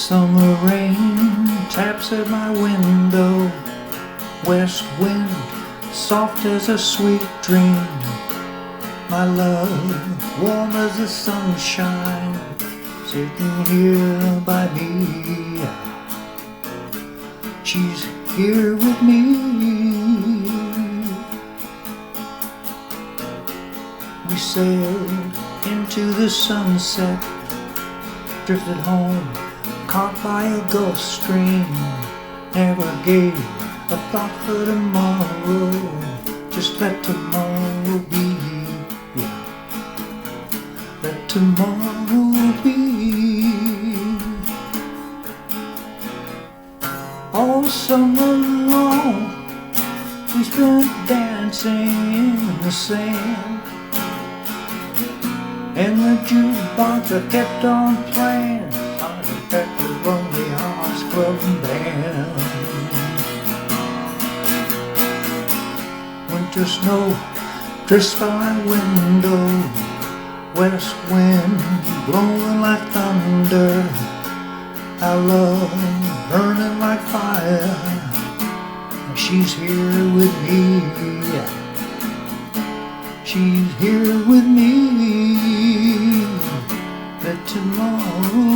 Summer rain taps at my window, west wind soft as a sweet dream. My love warm as the sunshine, sitting here by me. She's here with me. We sailed into the sunset, drifted home, caught by a Gulf Stream. Never gave a thought for tomorrow, just let tomorrow be. Yeah. Let tomorrow be. All summer long we spent dancing in the sand, and the jukebox I kept on playing at the Lonely Hearts Club Band. Winter snow drifts by my window, west wind blowing like thunder, our love burning like fire, and she's here with me. She's here with me. Let tomorrow